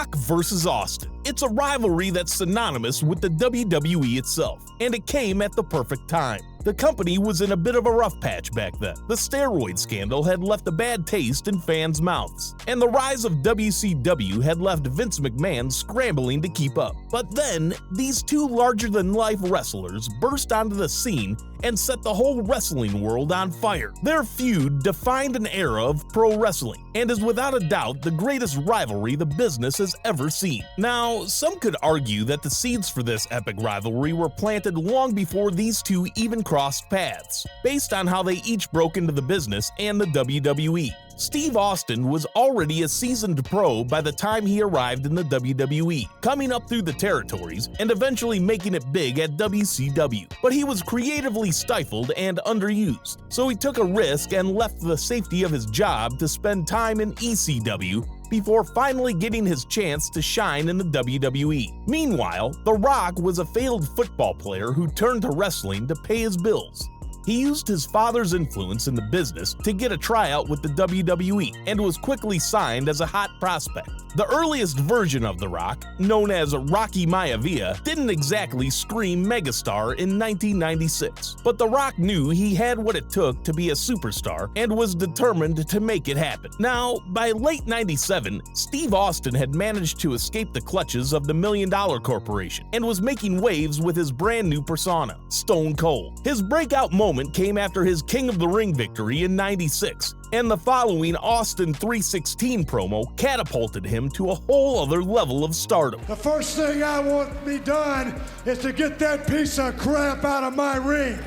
Rock versus Austin. It's a rivalry that's synonymous with the WWE itself, and it came at the perfect time. The company was in a bit of a rough patch back then. The steroid scandal had left a bad taste in fans' mouths, and the rise of WCW had left Vince McMahon scrambling to keep up. But then, these two larger-than-life wrestlers burst onto the scene and set the whole wrestling world on fire. Their feud defined an era of pro wrestling, and is without a doubt the greatest rivalry the business has ever seen. Now, some could argue that the seeds for this epic rivalry were planted long before these two even crossed paths, based on how they each broke into the business and the WWE. Steve Austin was already a seasoned pro by the time he arrived in the WWE, coming up through the territories and eventually making it big at WCW. But he was creatively stifled and underused, so he took a risk and left the safety of his job to spend time in ECW before finally getting his chance to shine in the WWE. Meanwhile, The Rock was a failed football player who turned to wrestling to pay his bills. He used his father's influence in the business to get a tryout with the WWE and was quickly signed as a hot prospect. The earliest version of The Rock, known as Rocky Maivia, didn't exactly scream megastar in 1996, but The Rock knew he had what it took to be a superstar and was determined to make it happen. Now, by late 97, Steve Austin had managed to escape the clutches of the $1 Million Corporation and was making waves with his brand new persona, Stone Cold. His breakout moment came after his King of the Ring victory in 96, and the following Austin 316 promo catapulted him to a whole other level of stardom. The first thing I want to be done is to get that piece of crap out of my ring.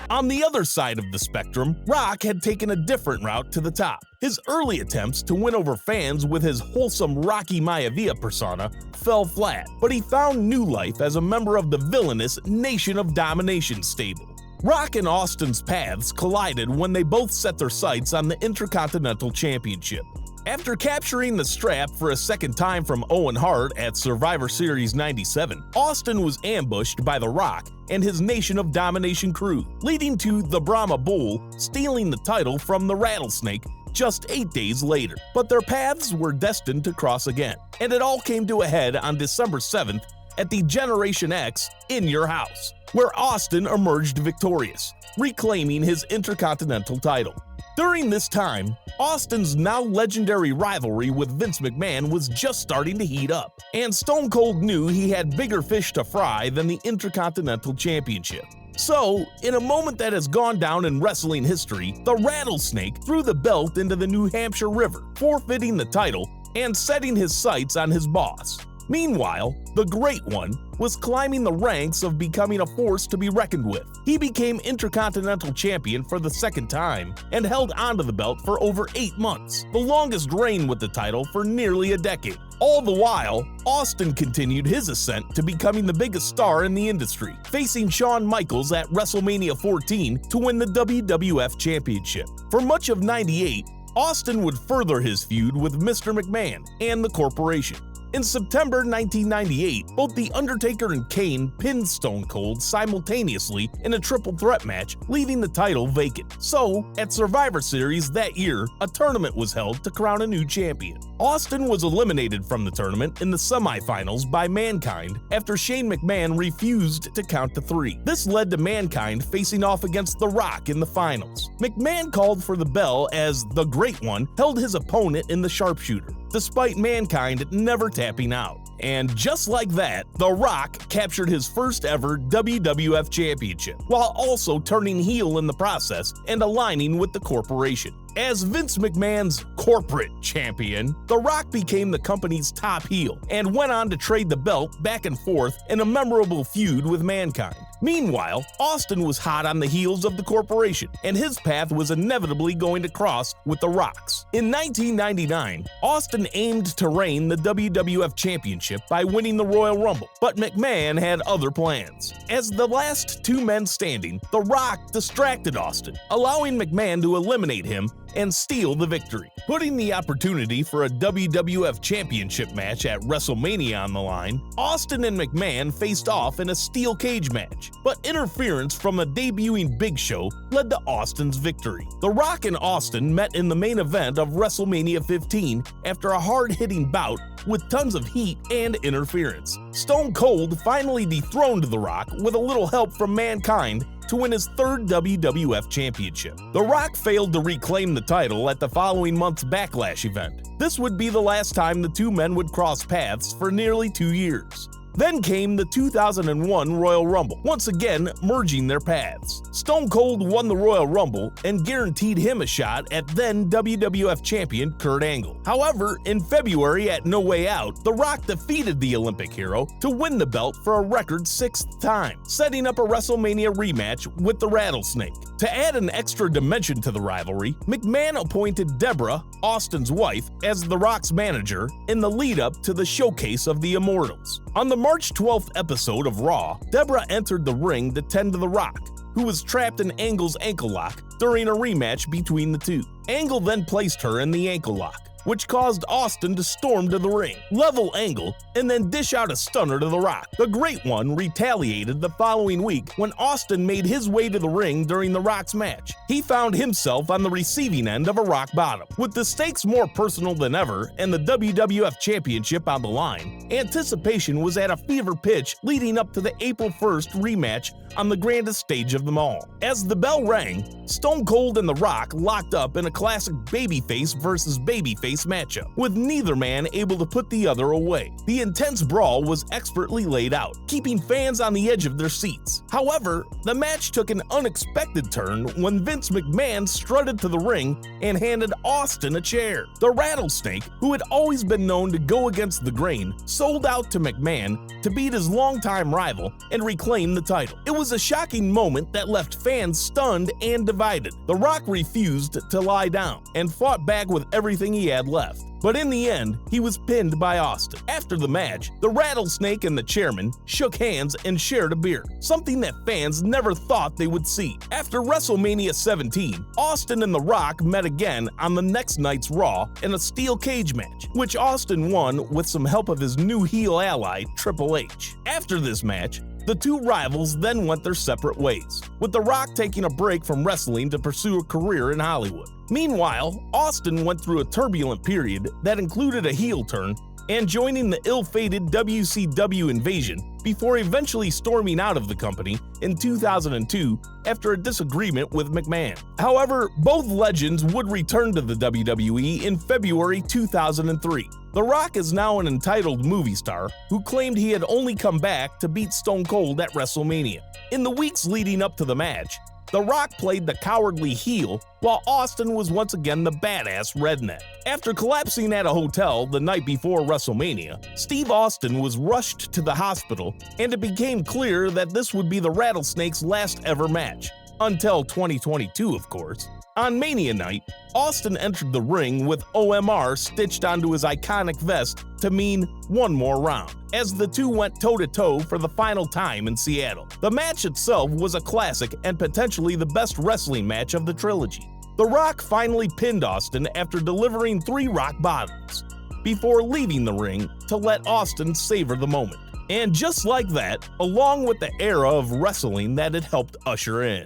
On the other side of the spectrum, Rock had taken a different route to the top. His early attempts to win over fans with his wholesome Rocky Maivia persona fell flat, but he found new life as a member of the villainous Nation of Domination stable. Rock and Austin's paths collided when they both set their sights on the Intercontinental Championship. After capturing the strap for a second time from Owen Hart at Survivor Series 97, Austin was ambushed by The Rock and his Nation of Domination crew, leading to the Brahma Bull stealing the title from the Rattlesnake just 8 days later. But their paths were destined to cross again, and it all came to a head on December 7th at the Generation X In Your House, where Austin emerged victorious, reclaiming his Intercontinental title. During this time, Austin's now legendary rivalry with Vince McMahon was just starting to heat up, and Stone Cold knew he had bigger fish to fry than the Intercontinental Championship. So, in a moment that has gone down in wrestling history, the Rattlesnake threw the belt into the New Hampshire River, forfeiting the title and setting his sights on his boss. Meanwhile, the Great One was climbing the ranks of becoming a force to be reckoned with. He became Intercontinental Champion for the second time and held onto the belt for over 8 months, the longest reign with the title for nearly a decade. All the while, Austin continued his ascent to becoming the biggest star in the industry, facing Shawn Michaels at WrestleMania 14 to win the WWF Championship. For much of '98, Austin would further his feud with Mr. McMahon and the corporation. In September 1998, both The Undertaker and Kane pinned Stone Cold simultaneously in a triple threat match, leaving the title vacant. So, at Survivor Series that year, a tournament was held to crown a new champion. Austin was eliminated from the tournament in the semifinals by Mankind after Shane McMahon refused to count to 3. This led to Mankind facing off against The Rock in the finals. McMahon called for the bell as the Great One held his opponent in the sharpshooter, despite Mankind never tapping out. And just like that, The Rock captured his first ever WWF Championship, while also turning heel in the process and aligning with the corporation. As Vince McMahon's corporate champion, The Rock became the company's top heel and went on to trade the belt back and forth in a memorable feud with Mankind. Meanwhile, Austin was hot on the heels of the corporation, and his path was inevitably going to cross with The Rock's. In 1999, Austin aimed to reign the WWF Championship by winning the Royal Rumble, but McMahon had other plans. As the last two men standing, The Rock distracted Austin, allowing McMahon to eliminate him and steal the victory. Putting the opportunity for a WWF Championship match at WrestleMania on the line, Austin and McMahon faced off in a steel cage match, but interference from a debuting Big Show led to Austin's victory. The Rock and Austin met in the main event of WrestleMania 15 after a hard-hitting bout with tons of heat and interference. Stone Cold finally dethroned The Rock with a little help from Mankind to win his third WWF Championship. The Rock failed to reclaim the title at the following month's Backlash event. This would be the last time the two men would cross paths for nearly 2 years. Then came the 2001 Royal Rumble, once again merging their paths. Stone Cold won the Royal Rumble and guaranteed him a shot at then WWF champion Kurt Angle. However, in February at No Way Out, The Rock defeated the Olympic hero to win the belt for a record 6th time, setting up a WrestleMania rematch with the Rattlesnake. To add an extra dimension to the rivalry, McMahon appointed Deborah, Austin's wife, as The Rock's manager in the lead-up to the showcase of the Immortals. On the March 12th episode of Raw, Deborah entered the ring to tend to The Rock, who was trapped in Angle's ankle lock during a rematch between the two. Angle then placed her in the ankle lock, which caused Austin to storm to the ring, level Angle, and then dish out a stunner to The Rock. The Great One retaliated the following week when Austin made his way to the ring during The Rock's match. He found himself on the receiving end of a rock bottom. With the stakes more personal than ever and the WWF Championship on the line, anticipation was at a fever pitch leading up to the April 1st rematch on the grandest stage of them all. As the bell rang, Stone Cold and The Rock locked up in a classic babyface versus babyface matchup, with neither man able to put the other away. The intense brawl was expertly laid out, keeping fans on the edge of their seats. However, the match took an unexpected turn when Vince McMahon strutted to the ring and handed Austin a chair. The Rattlesnake, who had always been known to go against the grain, sold out to McMahon to beat his longtime rival and reclaim the title. It was a shocking moment that left fans stunned and divided. The Rock refused to lie down and fought back with everything he had left. But in the end, he was pinned by Austin. After the match, the Rattlesnake and the chairman shook hands and shared a beer, something that fans never thought they would see. After WrestleMania 17, Austin and The Rock met again on the next night's Raw in a steel cage match, which Austin won with some help of his new heel ally, Triple H. After this match, the two rivals then went their separate ways, with The Rock taking a break from wrestling to pursue a career in Hollywood. Meanwhile, Austin went through a turbulent period that included a heel turn and joining the ill-fated WCW invasion before eventually storming out of the company in 2002 after a disagreement with McMahon. However, both legends would return to the WWE in February 2003. The Rock is now an entitled movie star who claimed he had only come back to beat Stone Cold at WrestleMania. In the weeks leading up to the match, The Rock played the cowardly heel, while Austin was once again the badass redneck. After collapsing at a hotel the night before WrestleMania, Steve Austin was rushed to the hospital, and it became clear that this would be the Rattlesnake's last ever match. Until 2022, of course. On Mania night, Austin entered the ring with OMR stitched onto his iconic vest to mean one more round, as the two went toe-to-toe for the final time in Seattle. The match itself was a classic and potentially the best wrestling match of the trilogy. The Rock finally pinned Austin after delivering 3 rock bottoms, before leaving the ring to let Austin savor the moment. And just like that, along with the era of wrestling that it helped usher in.